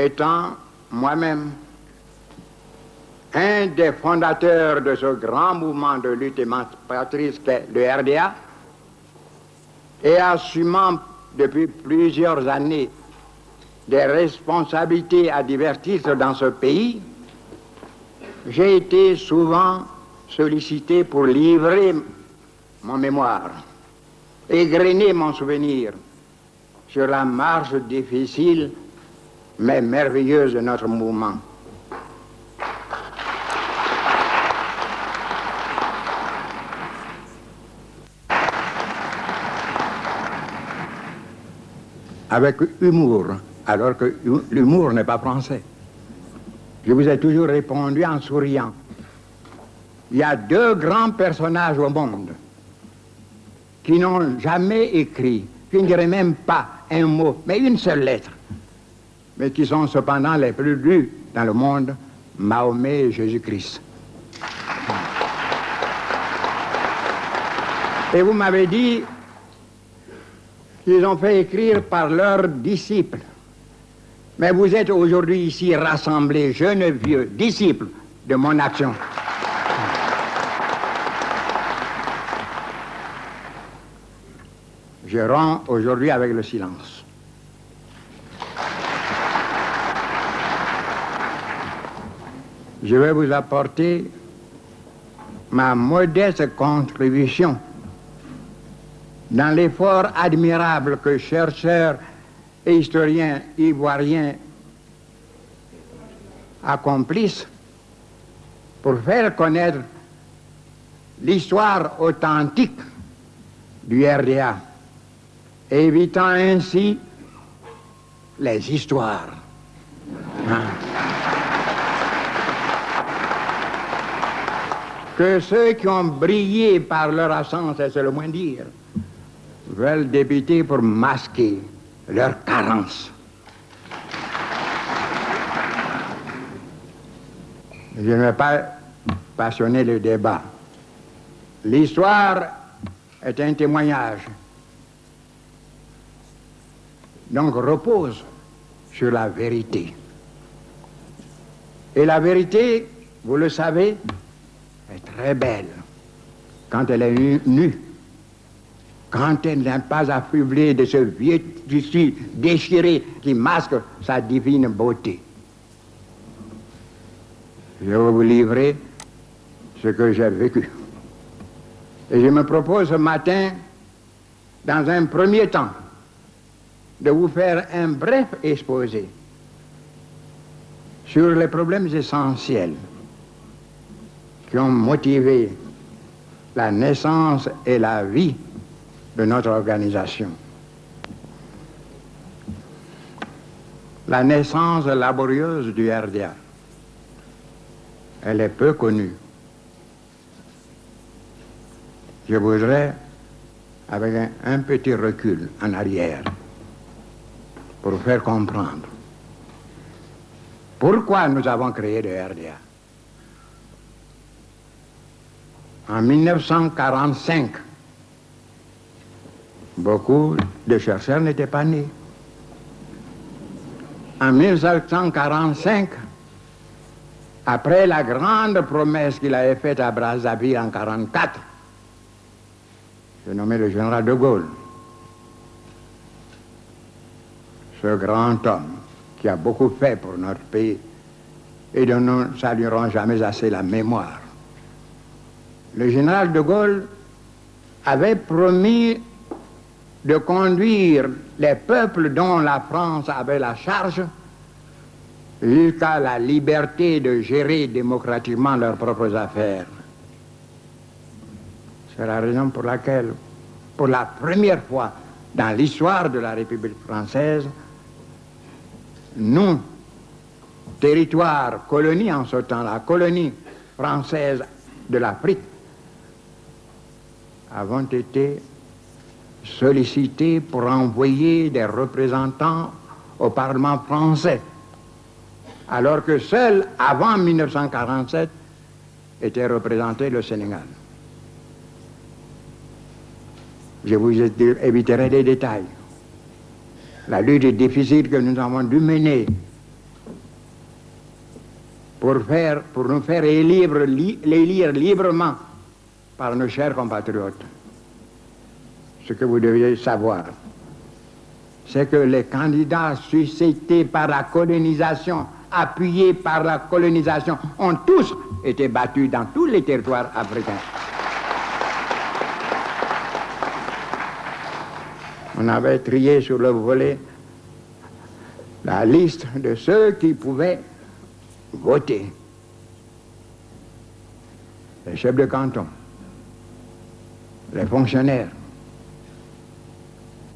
étant moi-même un des fondateurs de ce grand mouvement de lutte émancipatrice qu'est le RDA, et assumant depuis plusieurs années des responsabilités à divers titres dans ce pays, j'ai été souvent sollicité pour livrer mon mémoire, égrener mon souvenir sur la marche difficile mais merveilleuse de notre mouvement. Avec humour, alors que l'humour n'est pas français. Je vous ai toujours répondu en souriant. Il y a deux grands personnages au monde qui n'ont jamais écrit, qui ne diraient même pas un mot, mais une seule lettre, mais qui sont cependant les plus lus dans le monde, Mahomet et Jésus-Christ. Et vous m'avez dit qu'ils ont fait écrire par leurs disciples. Mais vous êtes aujourd'hui ici rassemblés, jeunes vieux, disciples de mon action. Je romps aujourd'hui avec le silence. Je vais vous apporter ma modeste contribution dans l'effort admirable que chercheurs et historiens ivoiriens accomplissent pour faire connaître l'histoire authentique du RDA, évitant ainsi les histoires. Que ceux qui ont brillé par leur absence, c'est le moins dire, veulent débiter pour masquer leur carence. Je ne vais pas passionner le débat. L'histoire est un témoignage, donc repose sur la vérité. Et la vérité, vous le savez, est très belle quand elle est nue, quand elle n'est pas affublée de ce vieux tissu déchiré qui masque sa divine beauté. Je vais vous livrer ce que j'ai vécu. Et je me propose ce matin, dans un premier temps, de vous faire un bref exposé sur les problèmes essentiels qui ont motivé la naissance et la vie de notre organisation. La naissance laborieuse du RDA, elle est peu connue. Je voudrais, avec un petit recul en arrière, pour faire comprendre pourquoi nous avons créé le RDA. En 1945, beaucoup de chercheurs n'étaient pas nés. En 1945, après la grande promesse qu'il avait faite à Brazzaville en 1944, j'ai nommé le général de Gaulle, ce grand homme qui a beaucoup fait pour notre pays et dont nous ne saluerons jamais assez la mémoire. Le général de Gaulle avait promis de conduire les peuples dont la France avait la charge jusqu'à la liberté de gérer démocratiquement leurs propres affaires. C'est la raison pour laquelle, pour la première fois dans l'histoire de la République française, nous, territoire, colonie en ce temps-là, colonie française de l'Afrique, avons été sollicités pour envoyer des représentants au Parlement français, alors que seul, avant 1947, était représenté le Sénégal. Je vous éviterai les détails. La lutte difficile que nous avons dû mener pour nous faire élire librement par nos chers compatriotes. Ce que vous deviez savoir, c'est que les candidats suscités par la colonisation, appuyés par la colonisation, ont tous été battus dans tous les territoires africains. On avait trié sur le volet la liste de ceux qui pouvaient voter. Les chefs de canton, les fonctionnaires,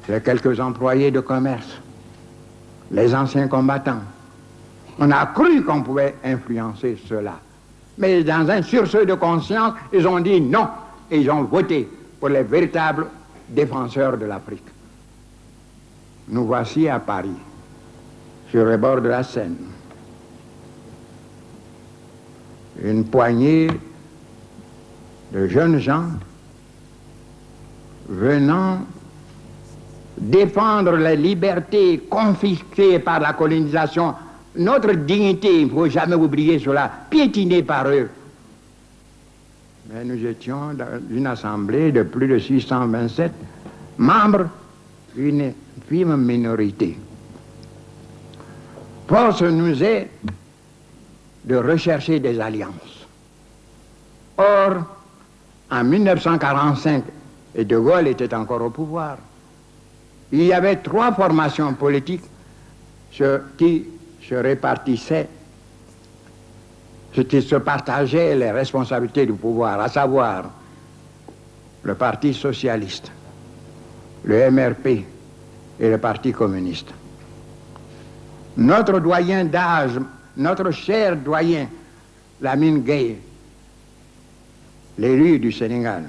les quelques employés de commerce, les anciens combattants. On a cru qu'on pouvait influencer cela. Mais dans un sursaut de conscience, ils ont dit non. Et ils ont voté pour les véritables défenseurs de l'Afrique. Nous voici à Paris, sur les bords de la Seine. Une poignée de jeunes gens venant défendre les libertés confisquées par la colonisation, notre dignité, il ne faut jamais oublier cela, piétinée par eux. Mais nous étions dans une assemblée de plus de 627 membres, une infime minorité. Force nous est de rechercher des alliances. Or, en 1945, et De Gaulle était encore au pouvoir, il y avait 3 formations politiques qui se répartissaient, qui se partageaient les responsabilités du pouvoir, à savoir le Parti socialiste, le MRP et le Parti communiste. Notre doyen d'âge, notre cher doyen, Lamine Gueye, l'élu du Sénégal,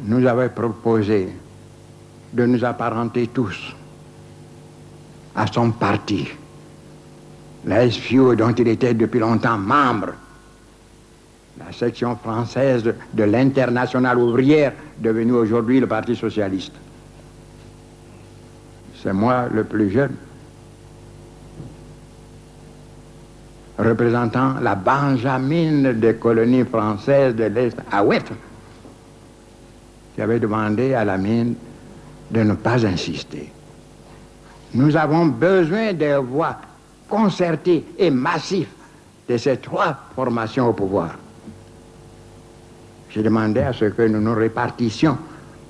nous avait proposé de nous apparenter tous à son parti, la SFIO dont il était depuis longtemps membre, la section française de l'Internationale ouvrière, devenue aujourd'hui le Parti socialiste. C'est moi le plus jeune, représentant la Benjamine des colonies françaises de l'Est à Ouest, qui avait demandé à Lamine de ne pas insister. Nous avons besoin des voix concertées et massives de ces 3 formations au pouvoir. J'ai demandé à ce que nous nous répartissions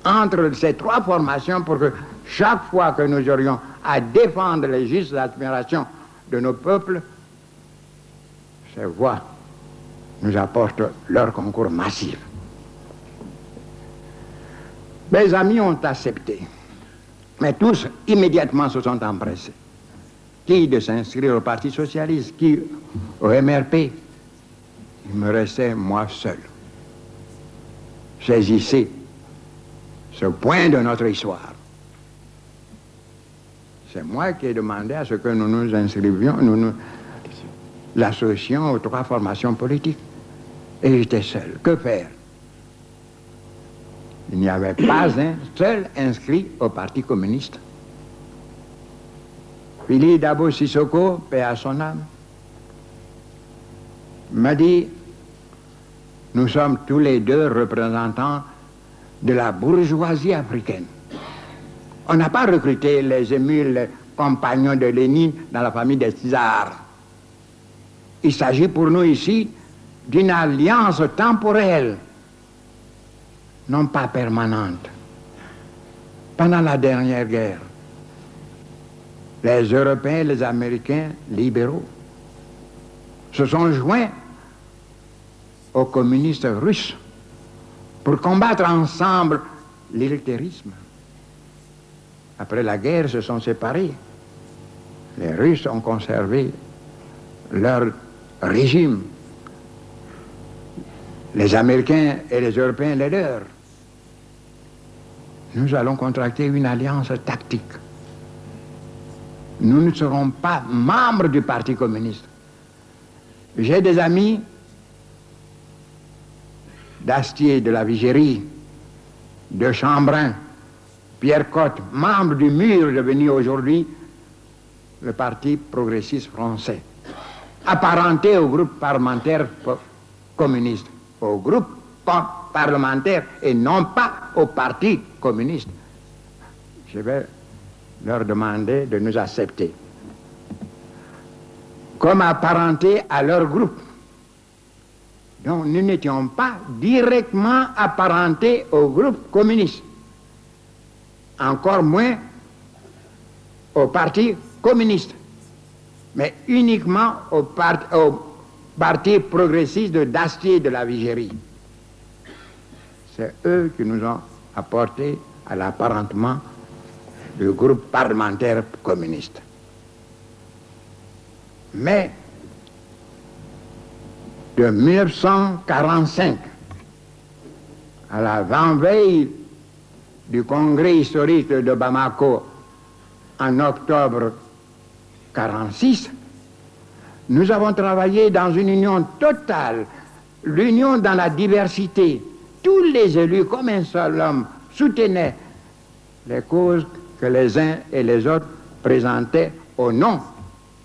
entre ces 3 formations pour que chaque fois que nous aurions à défendre les justes aspirations de nos peuples, ces voix nous apportent leur concours massif. Mes amis ont accepté, mais tous immédiatement se sont empressés. Qui de s'inscrire au Parti socialiste, qui au MRP. Il me restait moi seul. Saisissez ce point de notre histoire. C'est moi qui ai demandé à ce que nous nous inscrivions, nous nous associons aux 3 formations politiques. Et j'étais seul. Que faire? Il n'y avait pas un seul inscrit au Parti communiste. Philippe Dabo Sissoko, paix à son âme, m'a dit, nous sommes tous les 2 représentants de la bourgeoisie africaine. On n'a pas recruté les émules compagnons de Lénine dans la famille des Tsars. Il s'agit pour nous ici d'une alliance temporelle, non pas permanente. Pendant la dernière guerre, les Européens et les Américains libéraux se sont joints aux communistes russes pour combattre ensemble l'illutérisme. Après la guerre, ils se sont séparés. Les Russes ont conservé leur régime. Les Américains et les Européens les leurs. Nous allons contracter une alliance tactique. Nous ne serons pas membres du Parti communiste. J'ai des amis d'Astier, de la Vigérie, de Chambrin, Pierre Cotte, membre du MUR devenu aujourd'hui le Parti progressiste français. apparentés au groupe parlementaire communiste, au groupe parlementaire et non pas au parti communiste. Je vais leur demander de nous accepter comme apparentés à leur groupe. Donc nous n'étions pas directement apparentés au groupe communiste, encore moins au parti communiste, mais uniquement au parti progressiste de Dastier de la Vigérie. C'est eux qui nous ont apporté à l'apparentement du groupe parlementaire communiste. Mais de 1945 à l'avant-veille du congrès historique de Bamako en octobre 1946, nous avons travaillé dans une union totale, l'union dans la diversité. Tous les élus, comme un seul homme, soutenaient les causes que les uns et les autres présentaient au nom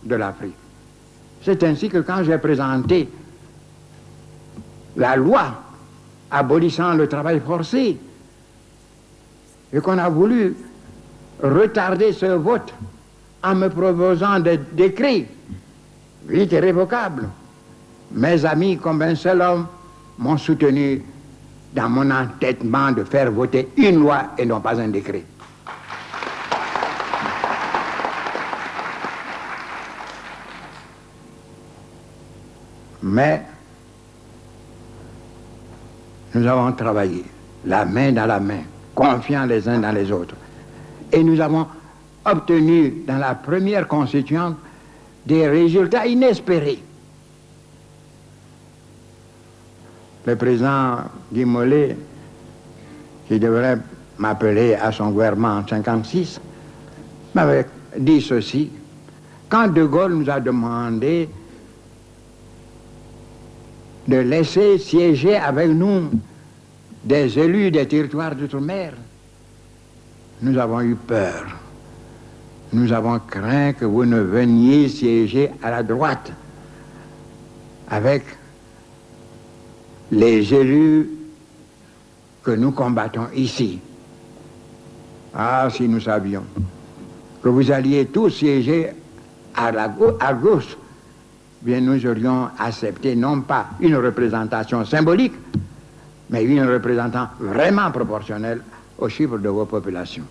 de l'Afrique. C'est ainsi que quand j'ai présenté la loi abolissant le travail forcé et qu'on a voulu retarder ce vote en me proposant des décrets vite irrévocables, mes amis comme un seul homme m'ont soutenu dans mon entêtement de faire voter une loi et non pas un décret. Mais nous avons travaillé la main dans la main, confiants les uns dans les autres. Et nous avons obtenu dans la première constituante des résultats inespérés. Le président Guy Mollet, qui devrait m'appeler à son gouvernement en 1956, m'avait dit ceci. Quand De Gaulle nous a demandé de laisser siéger avec nous des élus des territoires d'outre-mer, nous avons eu peur. Nous avons craint que vous ne veniez siéger à la droite avec les élus que nous combattons ici. Ah, si nous savions que vous alliez tous siéger à gauche, bien nous aurions accepté non pas une représentation symbolique, mais une représentation vraiment proportionnelle au chiffre de vos populations.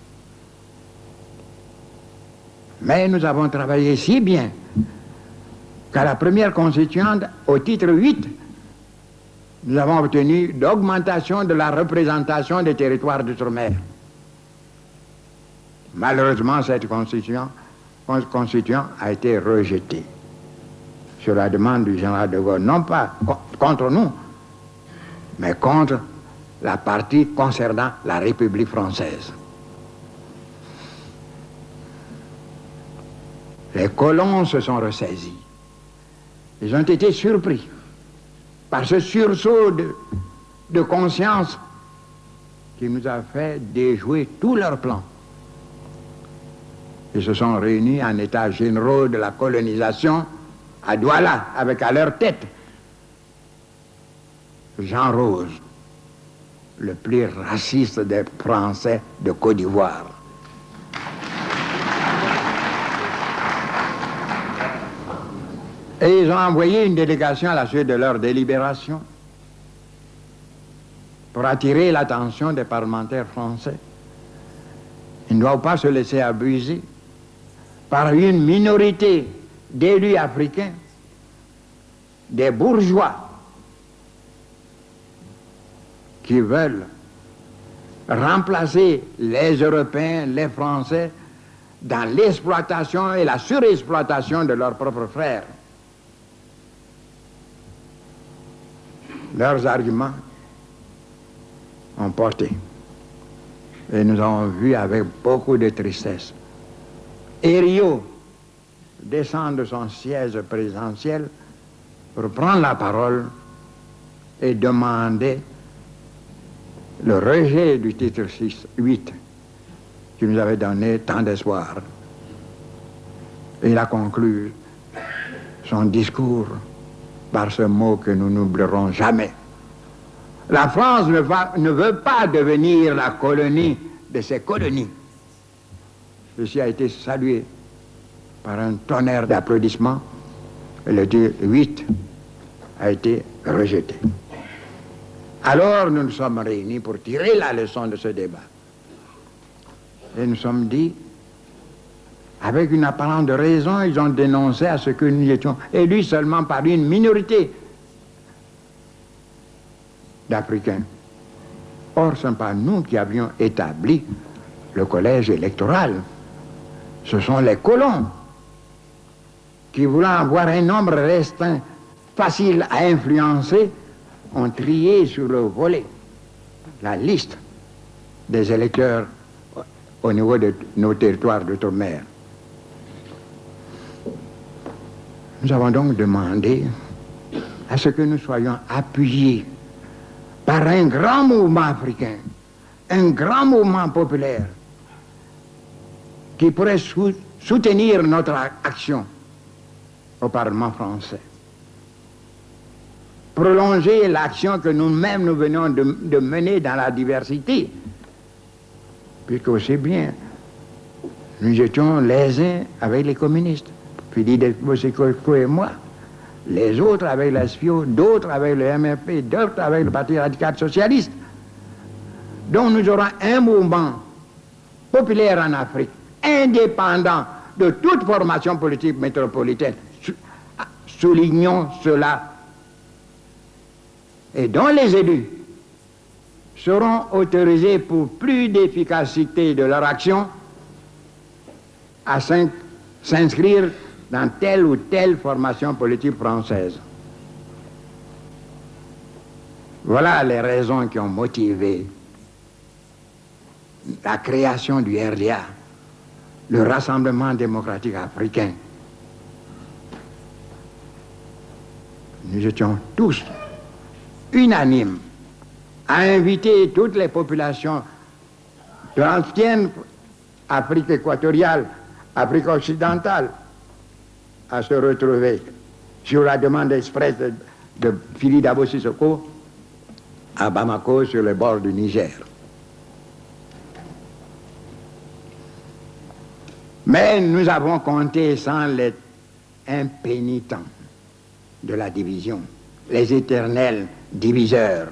Mais nous avons travaillé si bien qu'à la première constituante, au titre 8, nous avons obtenu l'augmentation de la représentation des territoires d'outre-mer. Malheureusement, cette constituante a été rejetée sur la demande du général de Gaulle, non pas contre nous, mais contre la partie concernant la République française. Les colons se sont ressaisis. Ils ont été surpris par ce sursaut de conscience qui nous a fait déjouer tous leurs plans. Ils se sont réunis en états généraux de la colonisation à Douala, avec à leur tête Jean Rose, le plus raciste des Français de Côte d'Ivoire. Et ils ont envoyé une délégation à la suite de leur délibération pour attirer l'attention des parlementaires français. Ils ne doivent pas se laisser abuser par une minorité d'élus africains, des bourgeois qui veulent remplacer les Européens, les Français, dans l'exploitation et la surexploitation de leurs propres frères. Leurs arguments ont porté. Et nous avons vu avec beaucoup de tristesse Herriot descendre de son siège présidentiel pour prendre la parole et demander le rejet du titre 8 qui nous avait donné tant d'espoir. Et il a conclu son discours par ce mot que nous n'oublierons jamais. La France ne veut pas devenir la colonie de ses colonies. Ceci a été salué par un tonnerre d'applaudissements et le 8 a été rejeté. Alors nous nous sommes réunis pour tirer la leçon de ce débat. Et nous sommes dit, avec une apparente raison, ils ont dénoncé à ce que nous étions élus seulement par une minorité d'Africains. Or, ce n'est pas nous qui avions établi le collège électoral. Ce sont les colons qui, voulant avoir un nombre restreint, facile à influencer, ont trié sur le volet la liste des électeurs au niveau de nos territoires d'outre-mer. Nous avons donc demandé à ce que nous soyons appuyés par un grand mouvement africain, un grand mouvement populaire qui pourrait soutenir notre action au Parlement français. Prolonger l'action que nous-mêmes nous venons de mener dans la diversité, puisque aussi bien nous étions les uns avec les communistes, Philippe Bosiko et moi, les autres avec la SFIO, d'autres avec le MRP, d'autres avec le Parti radical socialiste. Donc nous aurons un mouvement populaire en Afrique, indépendant de toute formation politique métropolitaine. Soulignons cela. Et dont les élus seront autorisés pour plus d'efficacité de leur action à s'inscrire dans telle ou telle formation politique française. Voilà les raisons qui ont motivé la création du RDA, le Rassemblement démocratique africain. Nous étions tous unanimes à inviter toutes les populations de l'ancienne Afrique équatoriale, Afrique occidentale, à se retrouver sur la demande expresse de Philippe Dabo Sissoko à Bamako, sur le bord du Niger. Mais nous avons compté sans les impénitents de la division, les éternels diviseurs.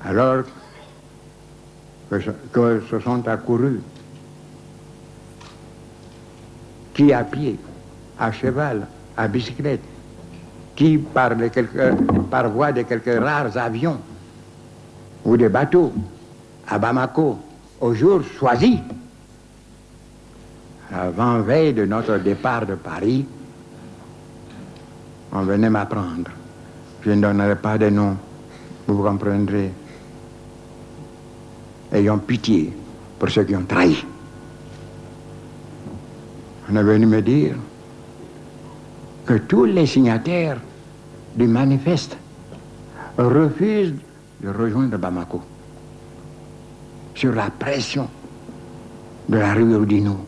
Alors que se sont accourus qui à pied, à cheval, à bicyclette, qui par voie de quelques rares avions ou des bateaux à Bamako au jour choisi, avant-veille de notre départ de Paris, on venait m'apprendre. Je ne donnerai pas de nom, vous comprendrez. Ayons pitié pour ceux qui ont trahi. On est venu me dire que tous les signataires du manifeste refusent de rejoindre Bamako sur la pression de la rue Oudinot.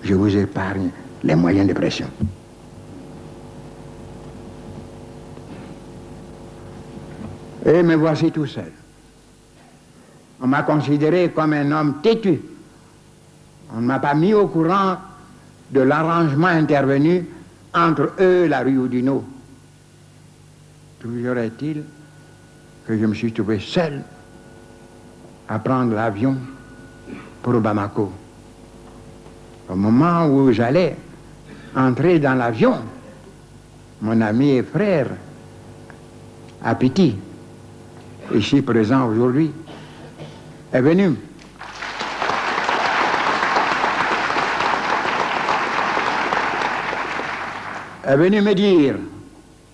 Je vous épargne les moyens de pression. Et me voici tout seul. On m'a considéré comme un homme têtu. On ne m'a pas mis au courant de l'arrangement intervenu entre eux et la rue Oudinot. Toujours est-il que je me suis trouvé seul à prendre l'avion pour Bamako. Au moment où j'allais entrer dans l'avion, mon ami et frère, Apiti, ici présent aujourd'hui, est venu. Est venu me dire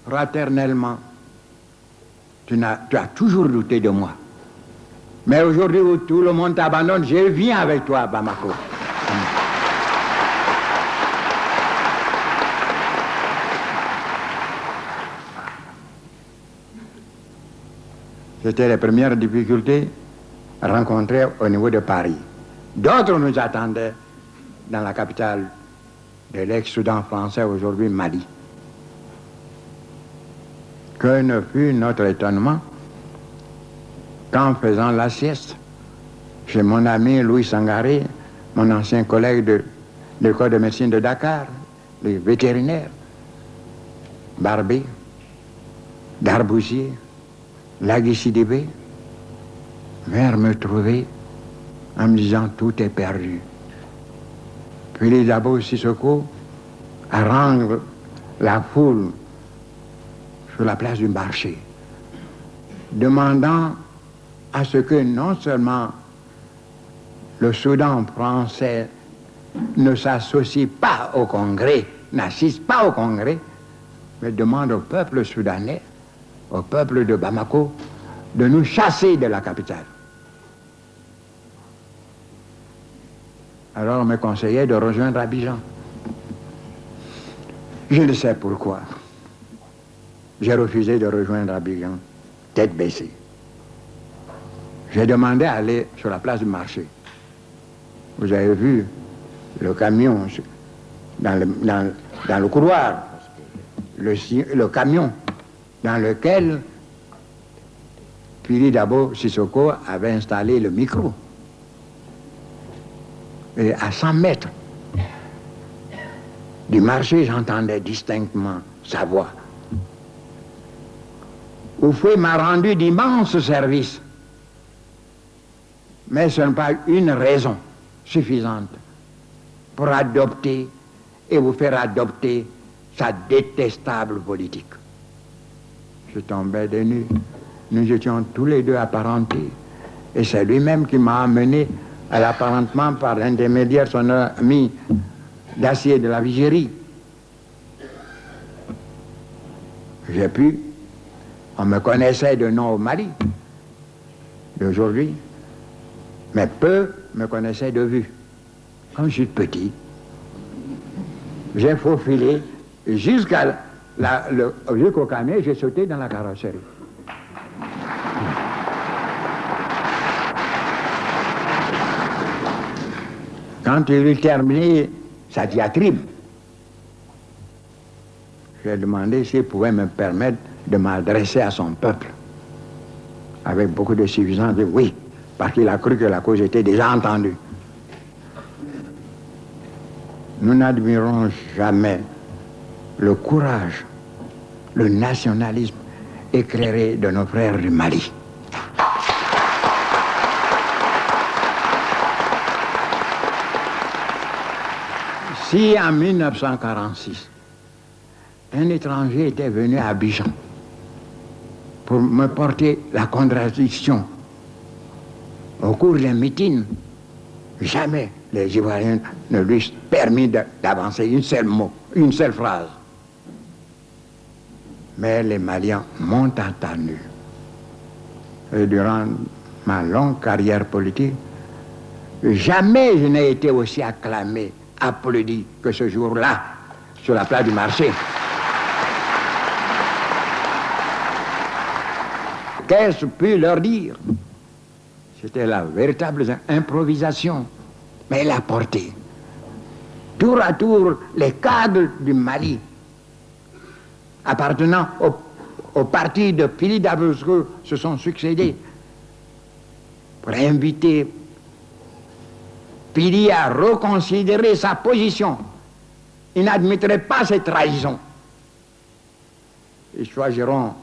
fraternellement, tu as toujours douté de moi. Mais aujourd'hui où tout le monde t'abandonne, je viens avec toi à Bamako. C'était les premières difficultés rencontrées au niveau de Paris. D'autres nous attendaient dans la capitale de l'ex-Soudan français, aujourd'hui Mali. Que ne fut notre étonnement qu'en faisant la sieste chez mon ami Louis Sangaré, mon ancien collègue de l'école de médecine de Dakar, les vétérinaires, Barbé, Darboussier, Lagui Sidibé, vinrent me trouver en me disant tout est perdu. Puis les Dabo Sissoko haranguent la foule sur la place du marché, demandant à ce que non seulement le Soudan français ne s'associe pas au Congrès, n'assiste pas au Congrès, mais demande au peuple soudanais, au peuple de Bamako, de nous chasser de la capitale. Alors on me conseillait de rejoindre Abidjan. Je ne sais pourquoi. J'ai refusé de rejoindre Abidjan, tête baissée. J'ai demandé à aller sur la place du marché. Vous avez vu le camion dans le couloir, le camion dans lequel Pili Dabo Sissoko avait installé le micro. Et à 100 mètres du marché, j'entendais distinctement sa voix. Oufoué m'a rendu d'immenses services, mais ce n'est pas une raison suffisante pour adopter et vous faire adopter sa détestable politique. Je tombais des nues. Nous étions tous les deux apparentés. Et c'est lui-même qui m'a amené à l'apparentement par l'intermédiaire de son ami d'acier de la Vigérie. J'ai pu, on me connaissait de nom au Mali, d'aujourd'hui, mais peu me connaissaient de vue. Comme je suis petit, j'ai faufilé jusqu'au camion, j'ai sauté dans la carrosserie. Quand il eut terminé sa diatribe, j'ai demandé s'il pouvait me permettre de m'adresser à son peuple. Avec beaucoup de suffisance, il dit oui, parce qu'il a cru que la cause était déjà entendue. Nous n'admirons jamais le courage, le nationalisme éclairé de nos frères du Mali. Si en 1946, un étranger était venu à Abidjan pour me porter la contradiction au cours d'un meeting, jamais les Ivoiriens ne lui eussent permis d'avancer une seule phrase. Mais les Maliens m'ont entendu. Et durant ma longue carrière politique, jamais je n'ai été aussi acclamé, applaudi que ce jour-là, sur la place du marché. Qu'est-ce que je puis leur dire? C'était la véritable improvisation, mais elle a porté. Tour à tour, les cadres du Mali, appartenant au parti de Pili Dabo Sissoko, se sont succédés pour inviter Pili à reconsidérer sa position. Il n'admettrait pas cette trahison. Ils choisiront,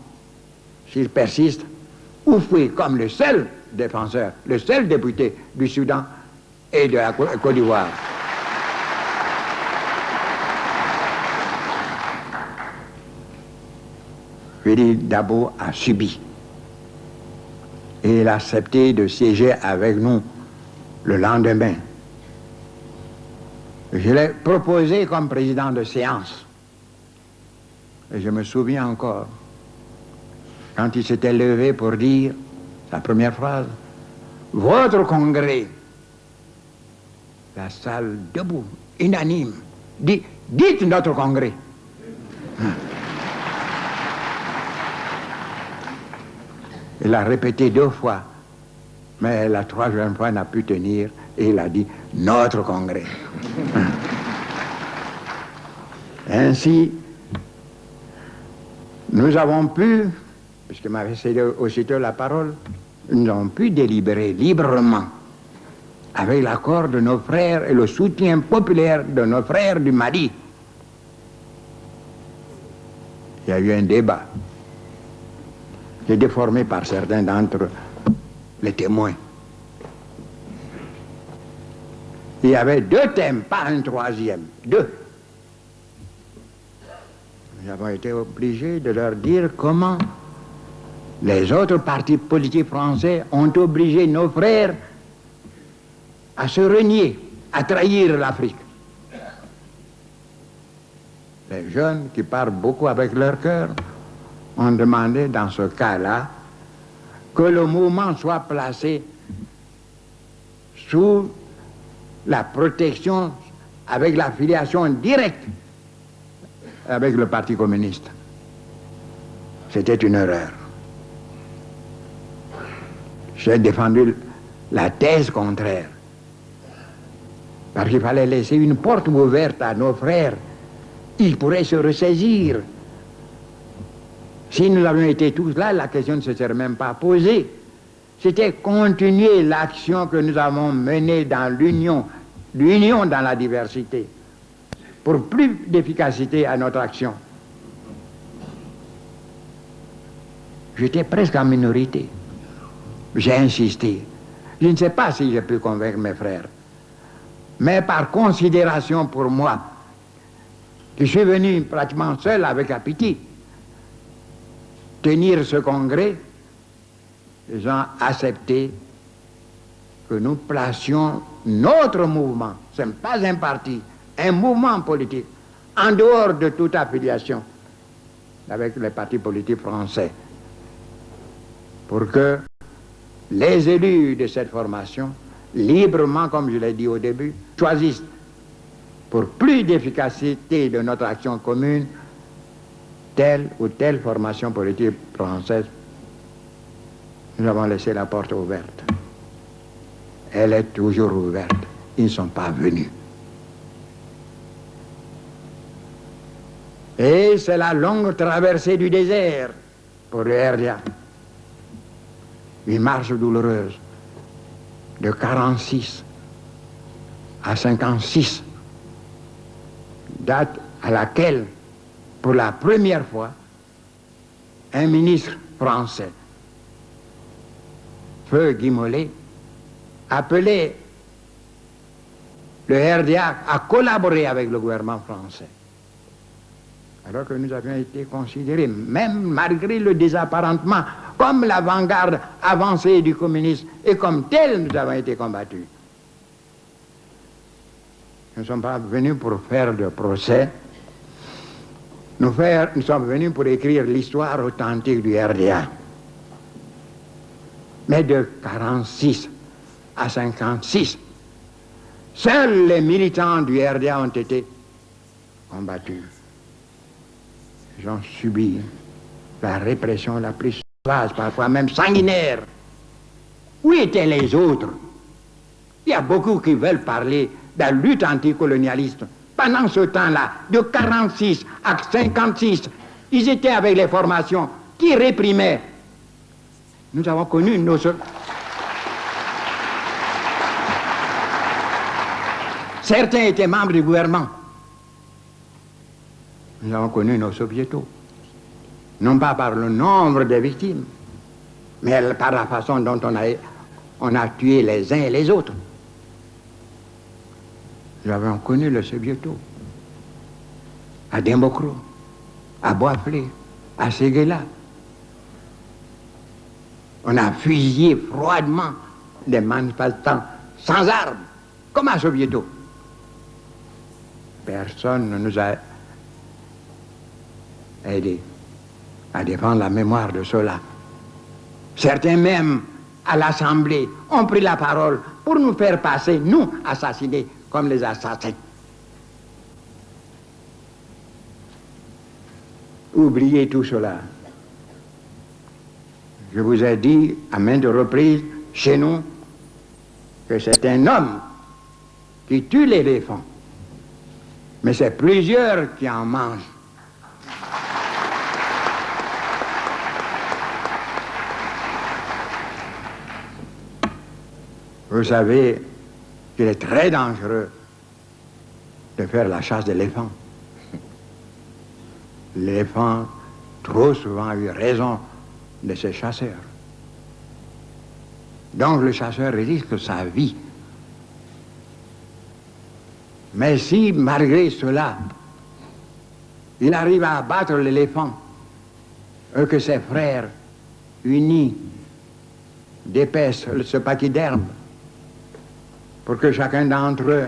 s'ils persistent, Oufoué comme le seul défenseur, le seul député du Soudan et de la Côte d'Ivoire. Pili Dabo a subi. Et il a accepté de siéger avec nous le lendemain. Je l'ai proposé comme président de séance. Et je me souviens encore, quand il s'était levé pour dire sa première phrase, « Votre congrès », la salle debout, unanime, dit « Dites notre congrès ». Il l'a répété 2 fois, mais la 3e fois n'a pu tenir et il a dit « Notre congrès ». Ainsi, nous avons pu, puisque m'avait cédé aussitôt la parole, nous avons pu délibérer librement avec l'accord de nos frères et le soutien populaire de nos frères du Mali. Il y a eu un débat qui est déformé par certains d'entre les témoins. Il y avait 2 thèmes, pas un troisième, 2. Nous avons été obligés de leur dire comment les autres partis politiques français ont obligé nos frères à se renier, à trahir l'Afrique. Les jeunes qui parlent beaucoup avec leur cœur ont demandé dans ce cas-là que le mouvement soit placé sous la protection avec l'affiliation directe avec le Parti communiste. C'était une erreur. J'ai défendu la thèse contraire. Parce qu'il fallait laisser une porte ouverte à nos frères. Ils pourraient se ressaisir. Si nous avions été tous là, la question ne se serait même pas posée. C'était continuer l'action que nous avons menée dans l'union dans la diversité, pour plus d'efficacité à notre action. J'étais presque en minorité. J'ai insisté. Je ne sais pas si j'ai pu convaincre mes frères. Mais par considération pour moi, je suis venu pratiquement seul avec Apiti tenir ce congrès, ils ont accepté que nous placions notre mouvement, ce n'est pas un parti, un mouvement politique, en dehors de toute affiliation avec les partis politiques français, pour que les élus de cette formation, librement, comme je l'ai dit au début, choisissent pour plus d'efficacité de notre action commune telle ou telle formation politique française. Nous avons laissé la porte ouverte. Elle est toujours ouverte. Ils ne sont pas venus. Et c'est la longue traversée du désert pour le RDA. Une marche douloureuse de 46 à 56, date à laquelle, pour la première fois, un ministre français, Feu Guy Mollet, appelait le RDA à collaborer avec le gouvernement français. Alors que nous avions été considérés, même malgré le désapparentement, comme l'avant-garde avancée du communisme, et comme tel, nous avons été combattus. Nous ne sommes pas venus pour faire de procès. Nous sommes venus pour écrire l'histoire authentique du RDA. Mais de 46 à 56, seuls les militants du RDA ont été combattus. Ils ont subi la répression la plus sauvage, parfois même sanguinaire. Où étaient les autres? Il y a beaucoup qui veulent parler de la lutte anticolonialiste. Pendant ce temps-là, de 46 à 56, ils étaient avec les formations qui réprimaient. Nous avons connu nos... Certains étaient membres du gouvernement. Nous avons connu nos soviétos. Non pas par le nombre de victimes, mais par la façon dont on a tué les uns et les autres. Nous avons connu le soviéto. À Dimbokro, à Boisflé, à Séguéla. On a fusillé froidement des manifestants sans armes, comme à Soviéto. Personne ne nous a aidés à défendre la mémoire de ceux-là. Certains même, à l'Assemblée, ont pris la parole pour nous faire passer, nous, assassinés, comme les assassins. Oubliez tout cela. Je vous ai dit à maintes reprises, chez nous, que c'est un homme qui tue l'éléphant, Mais c'est plusieurs qui en mangent. Vous savez qu'il est très dangereux de faire la chasse d'éléphants. L'éléphant, trop souvent, a eu raison de ses chasseurs. Donc le chasseur risque sa vie. Mais si, malgré cela, il arrive à abattre l'éléphant, et que ses frères, unis, dépêchent ce pachyderme, pour que chacun d'entre eux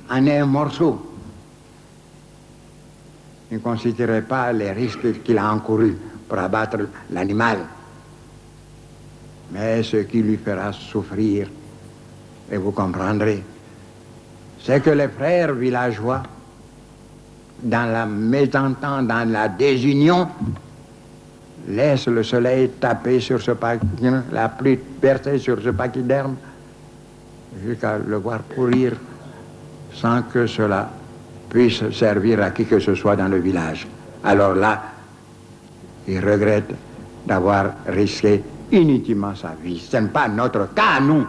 en ait un morceau, il ne considérait pas les risques qu'il a encourus pour abattre l'animal. Mais ce qui lui fera souffrir, et vous comprendrez, c'est que les frères villageois, dans la mésentente, dans la désunion, laissent le soleil taper sur ce pachyderme, la pluie percer sur ce pachyderme, jusqu'à le voir pourrir sans que cela puisse servir à qui que ce soit dans le village. Alors là, il regrette d'avoir risqué inutilement sa vie. Ce n'est pas notre cas, nous.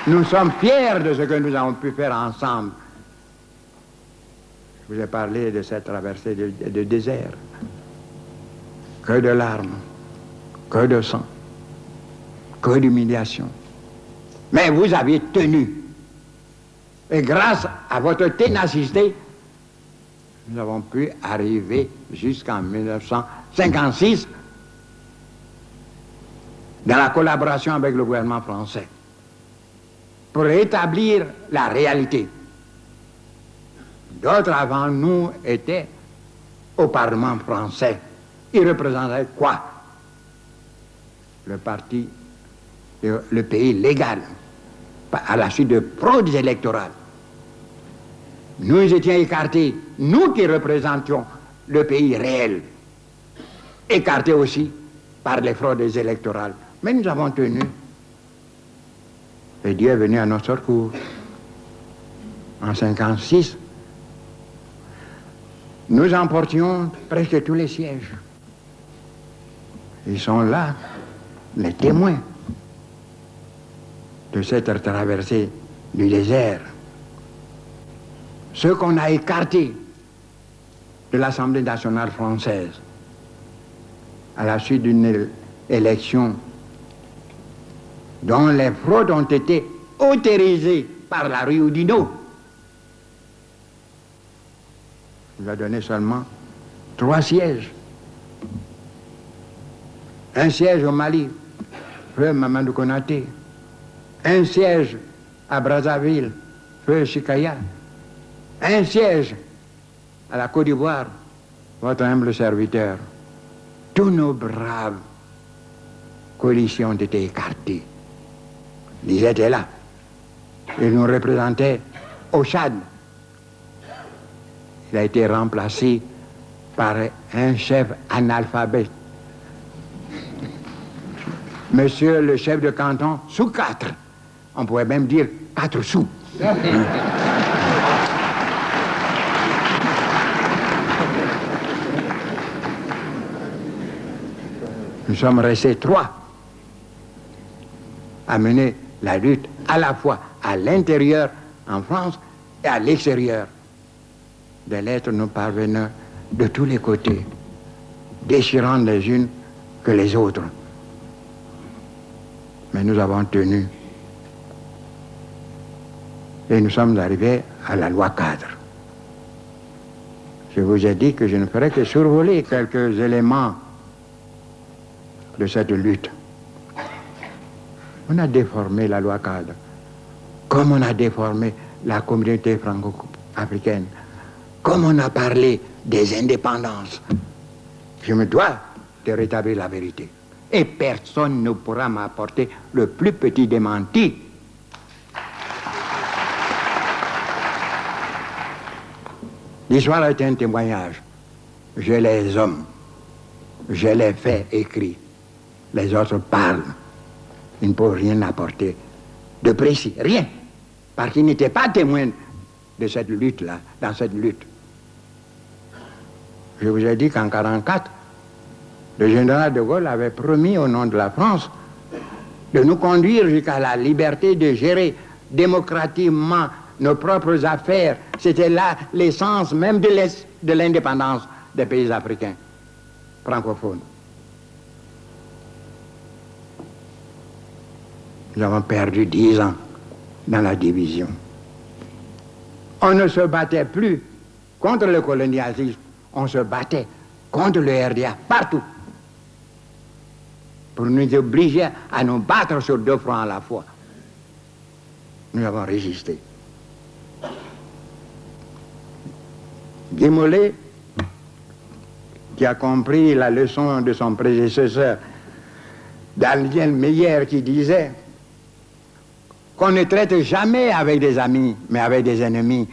Nous sommes fiers de ce que nous avons pu faire ensemble. Je vous ai parlé de cette traversée de désert. Que de larmes, que de sang, que d'humiliation. Mais vous avez tenu. Et grâce à votre ténacité, nous avons pu arriver jusqu'en 1956 dans la collaboration avec le gouvernement français pour établir la réalité. D'autres avant nous étaient au Parlement français. Ils représentaient quoi? Le parti, le pays légal, à la suite de fraudes électorales. Nous étions écartés, nous qui représentions le pays réel, écartés aussi par les fraudes électorales. Mais nous avons tenu. Et Dieu est venu à notre secours. En 1956, nous emportions presque tous les sièges. Ils sont là, les témoins de cette traversée du désert. Ceux qu'on a écartés de l'Assemblée nationale française à la suite d'une élection dont les fraudes ont été autorisées par la rue Oudinot. Il a donné seulement 3 sièges. Un siège au Mali, feu Mamadou Konaté. Un siège à Brazzaville, feu Chikaya. Un siège à la Côte d'Ivoire, votre humble serviteur. Tous nos braves coalitions ont été écartées. Ils étaient là. Ils nous représentaient au Tchad. Il a été remplacé par un chef analphabète. Monsieur le chef de canton, sous 4. On pourrait même dire 4 sous. Nous sommes restés 3 à mener la lutte à la fois à l'intérieur, en France, et à l'extérieur. Des lettres nous parvenaient de tous les côtés, déchirantes les unes que les autres. Mais nous avons tenu. Et nous sommes arrivés à la loi cadre. Je vous ai dit que je ne ferais que survoler quelques éléments de cette lutte. On a déformé la loi cadre, comme on a déformé la communauté franco-africaine, comme on a parlé des indépendances. Je me dois de rétablir la vérité. Et personne ne pourra m'apporter le plus petit démenti. L'histoire est un témoignage. J'ai les hommes, je les faits écrits. Les autres parlent. Ils ne peuvent rien apporter de précis, rien. Parce qu'ils n'étaient pas témoins de cette lutte-là, dans cette lutte. Je vous ai dit qu'en 1944, le général de Gaulle avait promis au nom de la France de nous conduire jusqu'à la liberté de gérer démocratiquement nos propres affaires. C'était là l'essence même de l'indépendance des pays africains francophones. Nous avons perdu 10 ans dans la division. On ne se battait plus contre le colonialisme, on se battait contre le RDA partout pour nous obliger à nous battre sur 2 fronts à la fois. Nous avons résisté. Guy Mollet, qui a compris la leçon de son prédécesseur, Daniel Meyer, qui disait qu'on ne traite jamais avec des amis, mais avec des ennemis.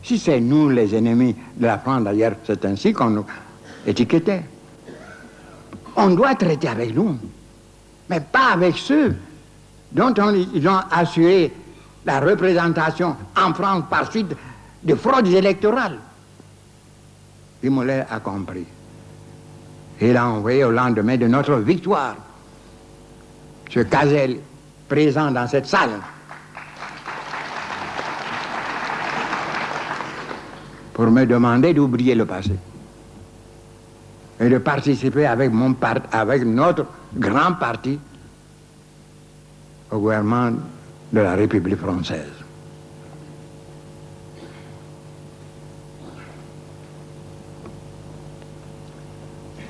Si c'est nous les ennemis de la France, d'ailleurs, c'est ainsi qu'on nous étiquetait. On doit traiter avec nous, mais pas avec ceux dont ils ont assuré la représentation en France par suite de fraudes électorales. Guy Mollet a compris. Il a envoyé au lendemain de notre victoire ce Cazel présent dans cette salle pour me demander d'oublier le passé et de participer avec notre grand parti au gouvernement de la République française.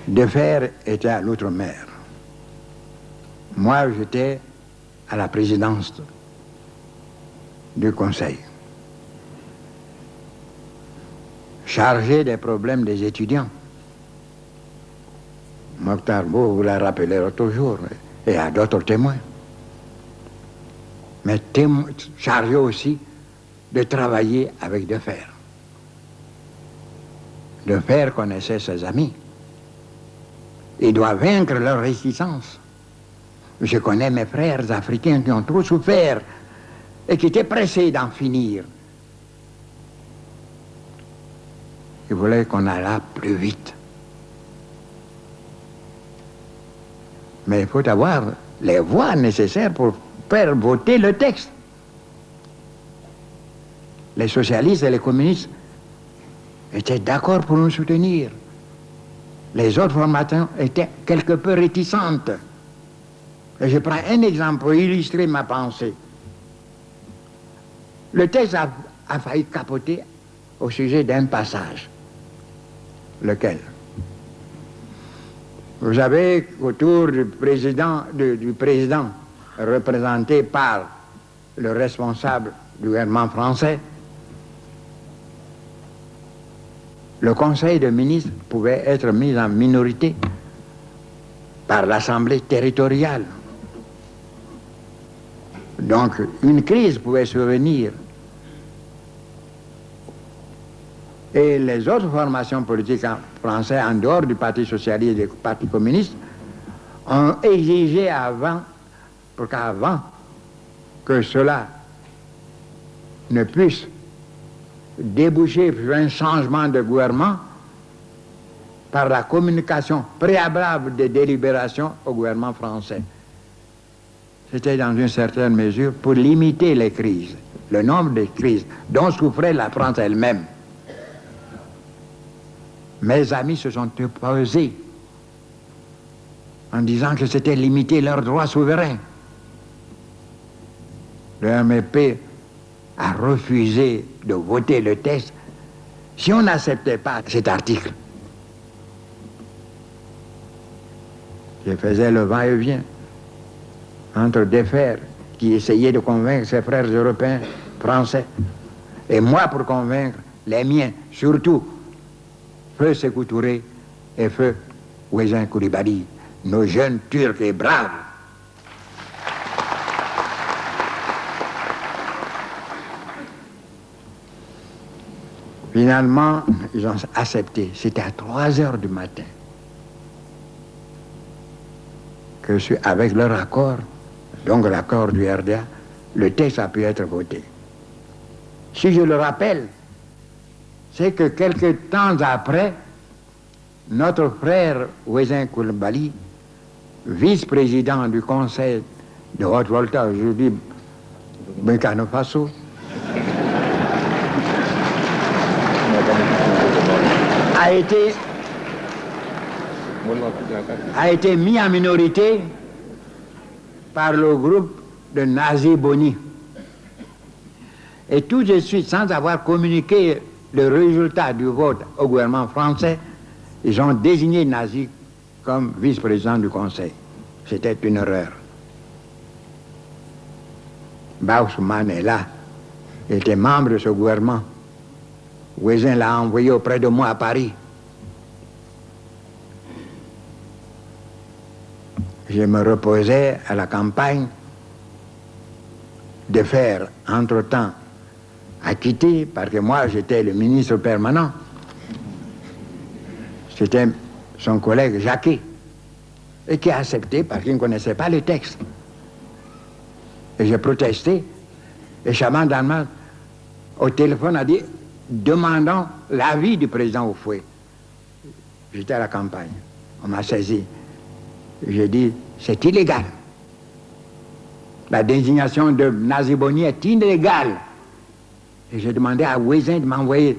Defer était à l'outre-mer. Moi, j'étais à la présidence du Conseil, chargé des problèmes des étudiants. Mokhtar Mbow vous la rappellera toujours, et à d'autres témoins. Mais chargé aussi de travailler avec Defer. Defer connaissait ses amis. Il doit vaincre leur résistance. Je connais mes frères africains qui ont trop souffert et qui étaient pressés d'en finir. Ils voulaient qu'on allât plus vite. Mais il faut avoir les voix nécessaires pour faire voter le texte. Les socialistes et les communistes étaient d'accord pour nous soutenir. Les autres formations étaient quelque peu réticentes. Et je prends un exemple pour illustrer ma pensée. Le texte a failli capoter au sujet d'un passage. Lequel? Vous savez qu'autour du président représenté par le responsable du gouvernement français, le Conseil de ministres pouvait être mis en minorité par l'Assemblée territoriale. Donc, une crise pouvait survenir. Et les autres formations politiques françaises, en dehors du Parti socialiste et du Parti communiste, ont exigé qu'avant que cela ne puisse déboucher sur un changement de gouvernement, par la communication préalable des délibérations au gouvernement français. C'était dans une certaine mesure pour limiter les crises, le nombre de crises dont souffrait la France elle-même. Mes amis se sont opposés en disant que c'était limiter leurs droits souverains. Le MEP a refusé de voter le texte si on n'acceptait pas cet article. Je faisais le va-et-vient entre Defer, qui essayait de convaincre ses frères européens, français, et moi pour convaincre les miens, surtout Feu Sékou Touré et Feu Ouezin Coulibaly, nos jeunes Turcs et braves. Finalement, ils ont accepté. C'était à 3 heures du matin que, avec leur accord, donc l'accord du RDA, le texte a pu être voté. Si je le rappelle, c'est que quelque temps après, notre frère Ouezin Coulibaly, vice-président du conseil de Haute-Volta, aujourd'hui Burkina Faso, a été mis en minorité par le groupe de Nazi Boni. Et tout de suite, sans avoir communiqué le résultat du vote au gouvernement français, ils ont désigné Nazi comme vice-président du Conseil. C'était une erreur. Bausman est là. Il était membre de ce gouvernement. Ouezin l'a envoyé auprès de moi à Paris. Je me reposais à la campagne de faire, entre-temps, acquitter, parce que moi, j'étais le ministre permanent. C'était son collègue Jacquet, et qui a accepté parce qu'il ne connaissait pas le texte. Et j'ai protesté, et Chaman Dalmas, au téléphone, a dit, demandons l'avis du président Houphouët. J'étais à la campagne, on m'a saisi. J'ai dit, c'est illégal. La désignation de Nazi Boni est illégale. Et j'ai demandé à Ouezin de m'envoyer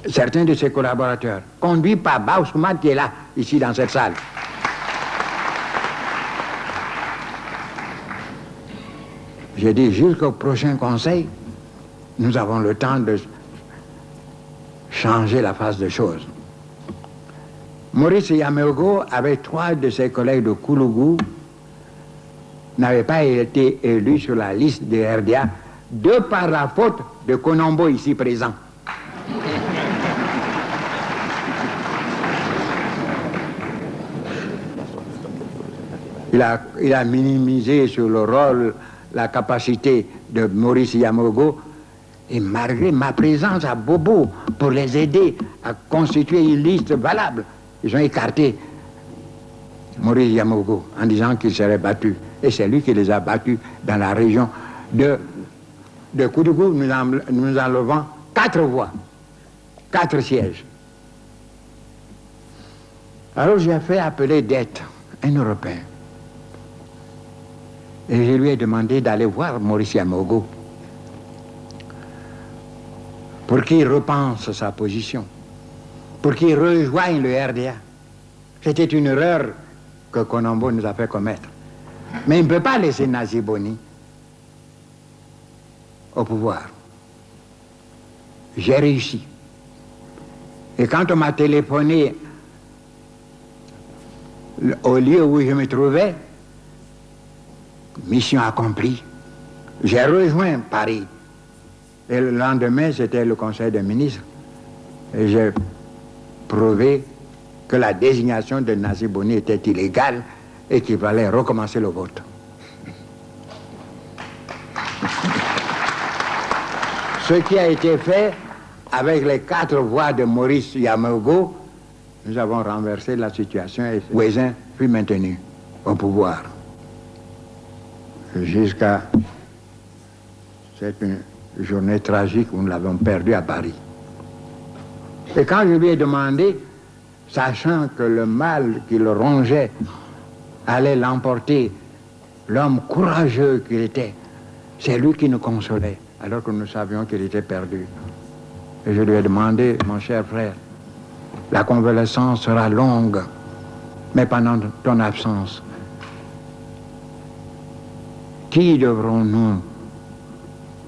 certains de ses collaborateurs, conduits par Bausman qui est là, ici dans cette salle. J'ai dit, jusqu'au prochain conseil, nous avons le temps de changer la face des choses. Maurice Yameogo, avec 3 de ses collègues de Koulougou, n'avaient pas été élus sur la liste des RDA de par la faute de Konombo ici présent. Il a minimisé sur le rôle, la capacité de Maurice Yameogo, et malgré ma présence à Bobo pour les aider à constituer une liste valable, ils ont écarté Maurice Yameogo en disant qu'il serait battu. Et c'est lui qui les a battus dans la région de Koudougou, nous enlevant 4 voix, 4 sièges. Alors j'ai fait appeler Dette, un Européen. Et je lui ai demandé d'aller voir Maurice Yameogo pour qu'il repense sa position, pour qu'il rejoigne le RDA. C'était une erreur que Konombo nous a fait commettre. Mais il ne peut pas laisser Nazi Boni au pouvoir. J'ai réussi. Et quand on m'a téléphoné au lieu où je me trouvais, mission accomplie, j'ai rejoint Paris. Et le lendemain, c'était le Conseil des ministres. Et j'ai prouvé que la désignation de Nazi Boni était illégale et qu'il fallait recommencer le vote. Ce qui a été fait avec les 4 voix de Maurice Yameogo, nous avons renversé la situation et Ouezin fut maintenu au pouvoir. Jusqu'à cette journée tragique où nous l'avons perdu à Paris. Et quand je lui ai demandé, sachant que le mal qui le rongeait allait l'emporter, l'homme courageux qu'il était, c'est lui qui nous consolait, alors que nous savions qu'il était perdu. Et je lui ai demandé, mon cher frère, la convalescence sera longue, mais pendant ton absence, qui devrons-nous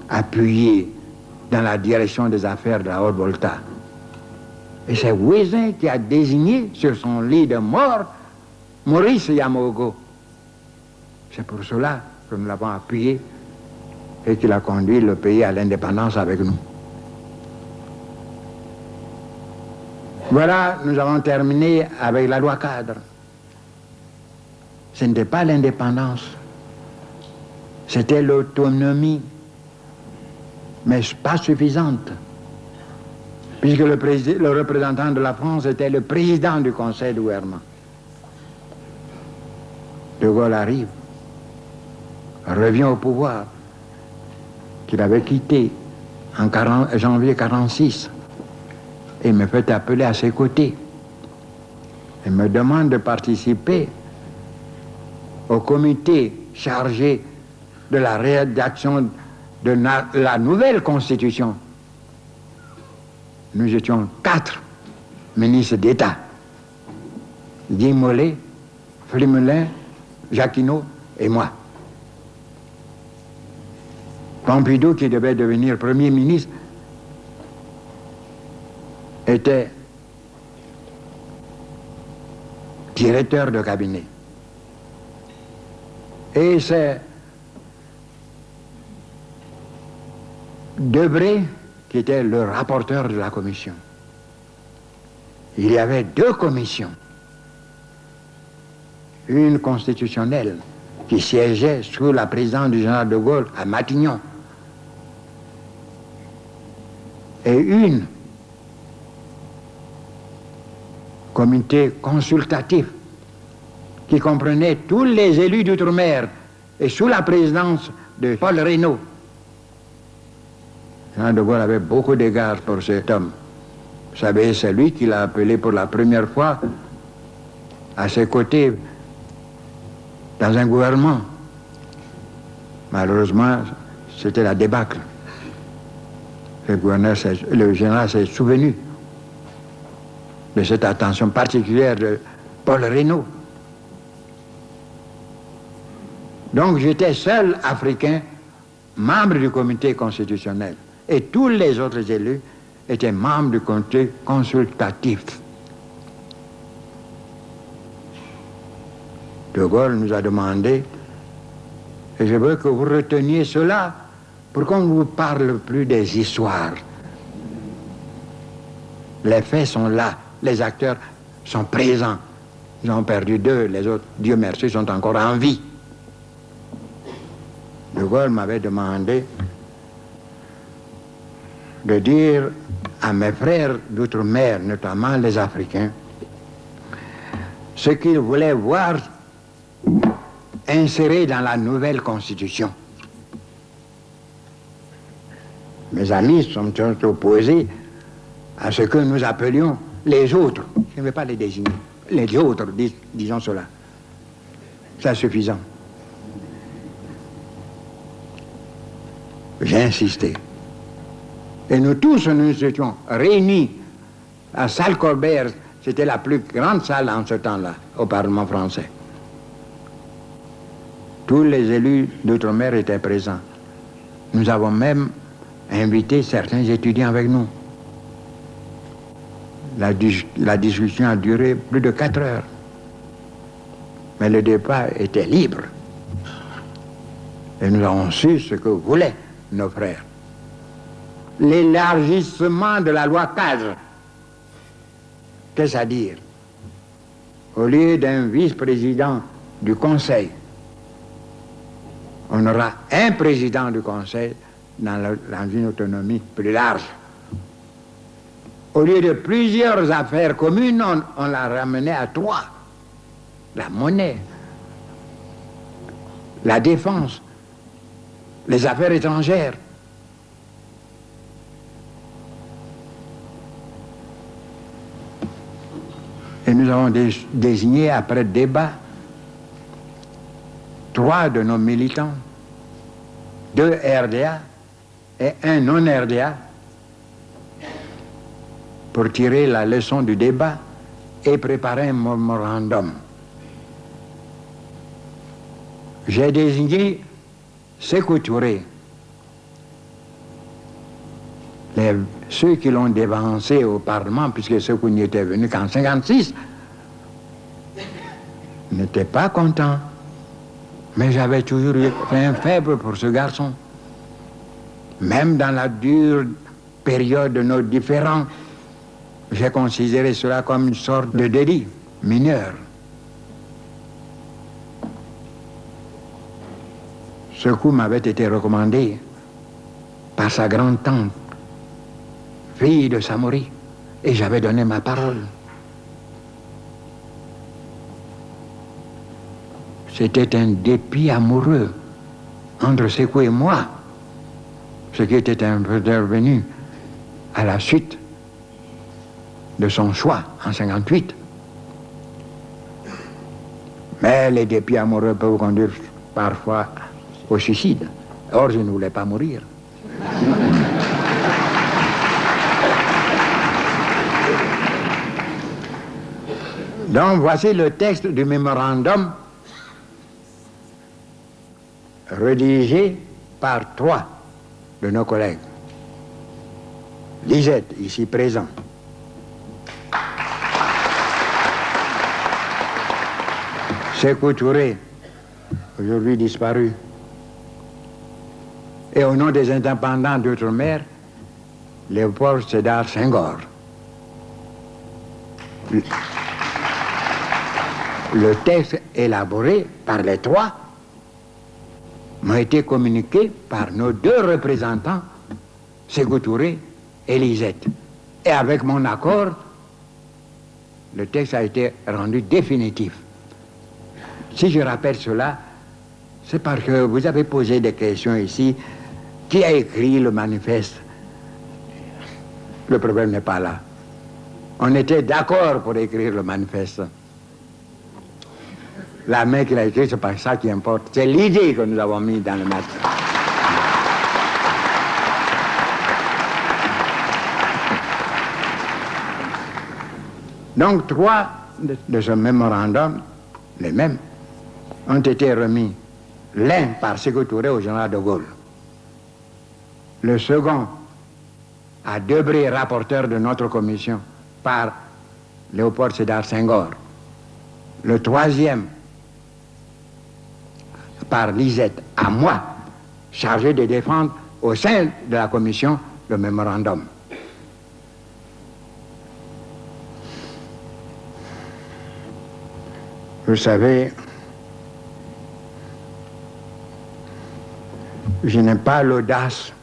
appuyer dans la direction des affaires de la Haute-Volta? Et c'est Ouezin qui a désigné sur son lit de mort Maurice Yameogo. C'est pour cela que nous l'avons appuyé et qu'il a conduit le pays à l'indépendance avec nous. Voilà, nous avons terminé avec la loi cadre. Ce n'était pas l'indépendance, c'était l'autonomie, mais pas suffisante, puisque le représentant de la France était le président du Conseil de gouvernement. De Gaulle arrive, revient au pouvoir, qu'il avait quitté en janvier 1946. Il me fait appeler à ses côtés. Il me demande de participer au comité chargé de la rédaction de la nouvelle Constitution. Nous étions 4 ministres d'État. Guy Mollet, Flimelin, Jacquinot et moi. Pompidou, qui devait devenir Premier ministre, était directeur de cabinet. Et c'est Debré qui était le rapporteur de la commission. Il y avait 2 commissions. Une constitutionnelle qui siégeait sous la présidence du général de Gaulle à Matignon. Et une comité consultatif qui comprenait tous les élus d'outre-mer et sous la présidence de Paul Reynaud. Jean de Gaulle avait beaucoup d'égards pour cet homme. Vous savez, c'est lui qui l'a appelé pour la première fois à ses côtés dans un gouvernement. Malheureusement, c'était la débâcle. Le général s'est souvenu de cette attention particulière de Paul Reynaud. Donc j'étais seul Africain, membre du comité constitutionnel. Et tous les autres élus étaient membres du comité consultatif. De Gaulle nous a demandé, et je veux que vous reteniez cela pour qu'on ne vous parle plus des histoires. Les faits sont là, les acteurs sont présents. Ils ont perdu 2, les autres, Dieu merci, sont encore en vie. De Gaulle m'avait demandé de dire à mes frères d'outre-mer, notamment les Africains, ce qu'ils voulaient voir inséré dans la nouvelle Constitution. Mes amis sont opposés à ce que nous appelions les autres. Je ne vais pas les désigner. Les autres, disons cela. C'est suffisant. J'ai insisté. Et nous tous, nous étions réunis à Salle Colbert. C'était la plus grande salle en ce temps-là, au Parlement français. Tous les élus d'outre-mer étaient présents. Nous avons même invité certains étudiants avec nous. La discussion a duré plus de 4 heures. Mais le débat était libre. Et nous avons su ce que voulaient nos frères. L'élargissement de la loi cadre. Qu'est-ce à dire? Au lieu d'un vice-président du Conseil, on aura un président du Conseil dans une autonomie plus large. Au lieu de plusieurs affaires communes, on l'a ramené à 3. La monnaie, la défense, les affaires étrangères. Et nous avons désigné, après débat, 3 de nos militants, 2 RDA et 1 non-RDA, pour tirer la leçon du débat et préparer un mémorandum. J'ai désigné Sékou Touré, ceux qui l'ont dévancé au Parlement, puisque Sékou n'y était venu qu'en 1956, n'étaient pas contents. Mais j'avais toujours fait un faible pour ce garçon. Même dans la dure période de nos différends, j'ai considéré cela comme une sorte de délit mineur. Ce coup m'avait été recommandé par sa grande-tante, fille de Samori, et j'avais donné ma parole. C'était un dépit amoureux entre Sékou et moi. ce qui était intervenu à la suite de son choix en 1958. Mais les dépits amoureux peuvent conduire parfois au suicide. Or, je ne voulais pas mourir. Donc, voici le texte du mémorandum rédigé par 3 de nos collègues. Lisette, ici présent. Sékou Touré, aujourd'hui disparu. Et au nom des indépendants d'outre-mer, Léopold Sédar Senghor. Le texte élaboré par les 3 m'a été communiqué par nos 2 représentants, Sékou Touré et Lisette. Et avec mon accord, le texte a été rendu définitif. Si je rappelle cela, c'est parce que vous avez posé des questions ici. Qui a écrit le manifeste? Le problème n'est pas là. On était d'accord pour écrire le manifeste. La main qui l'a écrit, c'est pas ça qui importe. C'est l'idée que nous avons mis dans le manifeste. Donc 3 de ce mémorandum, les mêmes, ont été remis. L'un par Sékou Touré au général de Gaulle. Le second à Debré, rapporteur de notre commission, par Léopold Sédar Senghor. Le 3e par Lisette, à moi, chargé de défendre au sein de la commission le mémorandum. Vous savez, je n'ai pas l'audace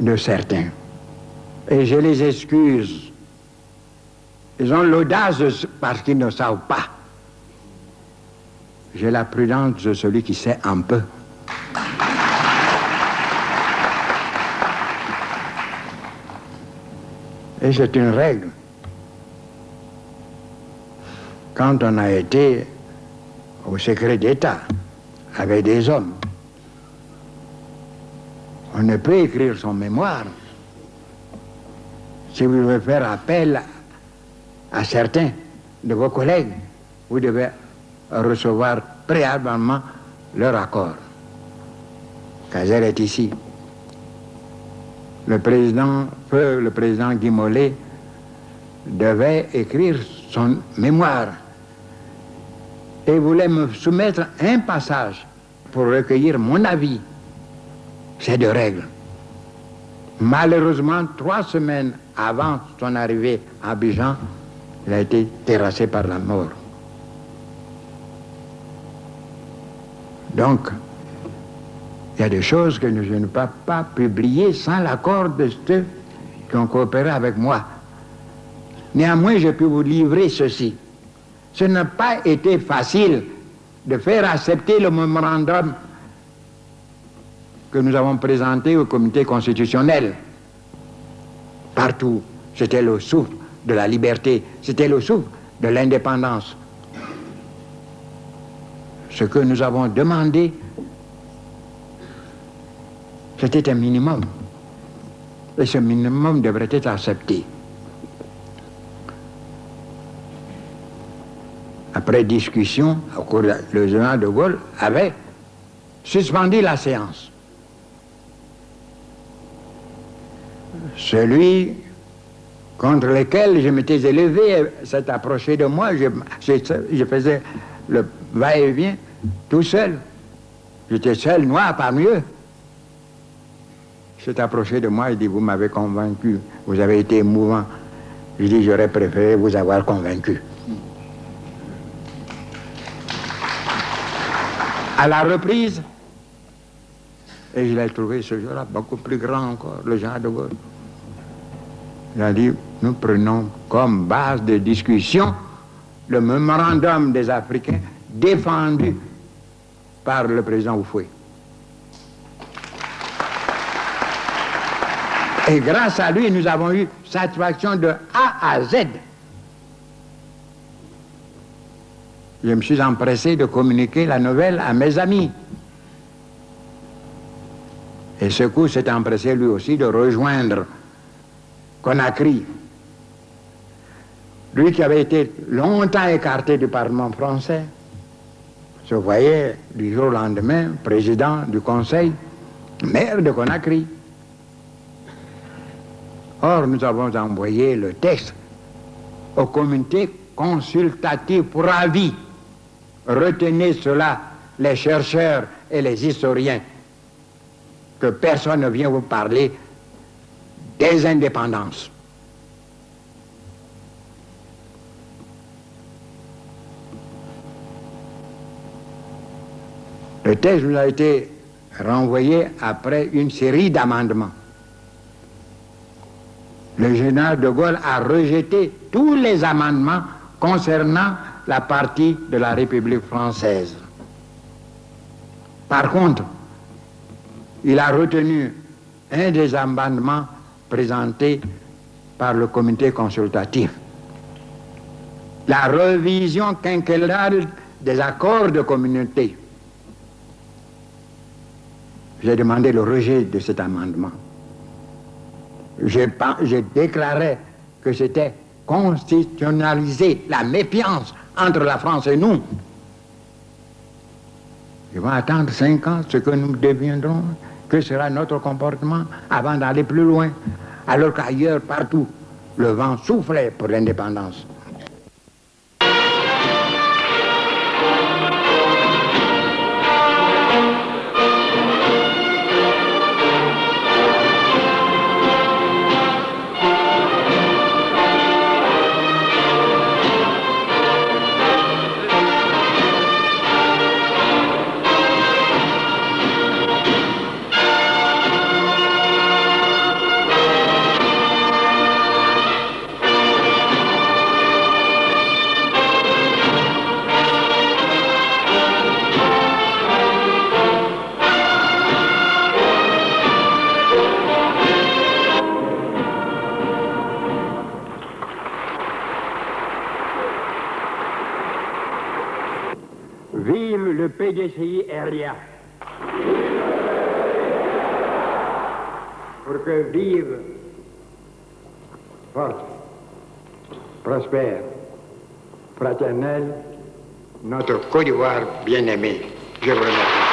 de certains. Et je les excuse. Ils ont l'audace parce qu'ils ne savent pas. J'ai la prudence de celui qui sait un peu. Et c'est une règle. Quand on a été au secret d'État avec des hommes, on ne peut écrire son mémoire. Si vous voulez faire appel à certains de vos collègues, vous devez recevoir préalablement leur accord. Cazer est ici. Le président Guy Mollet devait écrire son mémoire et voulait me soumettre un passage pour recueillir mon avis. C'est de règle. Malheureusement, 3 semaines avant son arrivée à Abidjan, il a été terrassé par la mort. Donc, il y a des choses que je ne peux pas publier sans l'accord de ceux qui ont coopéré avec moi. Néanmoins, je peux vous livrer ceci. Ce n'a pas été facile de faire accepter le mémorandum que nous avons présenté au comité constitutionnel. Partout, c'était le souffle de la liberté, c'était le souffle de l'indépendance. Ce que nous avons demandé, c'était un minimum. Et ce minimum devrait être accepté. Après discussion, le général de Gaulle avait suspendu la séance. Celui contre lequel je m'étais élevé s'est approché de moi. Je faisais le va-et-vient tout seul. J'étais seul, noir parmi eux. Il s'est approché de moi et dit: vous m'avez convaincu, vous avez été émouvant. Je dis: j'aurais préféré vous avoir convaincu. À la reprise, et je l'ai trouvé ce jour-là beaucoup plus grand encore, le général de Gaulle. Il a dit: nous prenons comme base de discussion le mémorandum des Africains défendu par le président Houphouët. Et grâce à lui, nous avons eu satisfaction de A à Z. Je me suis empressé de communiquer la nouvelle à mes amis. Et Sékou s'est empressé lui aussi de rejoindre Conakry. Lui qui avait été longtemps écarté du Parlement français, se voyait du jour au lendemain président du Conseil, maire de Conakry. Or, nous avons envoyé le texte au comité consultatif pour avis. Retenez cela, les chercheurs et les historiens, que personne ne vient vous parler des indépendances. Le texte nous a été renvoyé après une série d'amendements. Le général de Gaulle a rejeté tous les amendements concernant la partie de la République française. Par contre, il a retenu un des amendements présentés par le comité consultatif. La révision quinquennale des accords de communauté. J'ai demandé le rejet de cet amendement. Je déclarais que c'était constitutionnaliser la méfiance entre la France et nous. Ils vont attendre 5 ans, ce que nous deviendrons, que sera notre comportement avant d'aller plus loin, alors qu'ailleurs, partout, le vent soufflait pour l'indépendance. Vive le PDCI RDA. Pour que vive, forte, prospère, fraternelle, notre Côte d'Ivoire bien-aimée. Je vous remercie.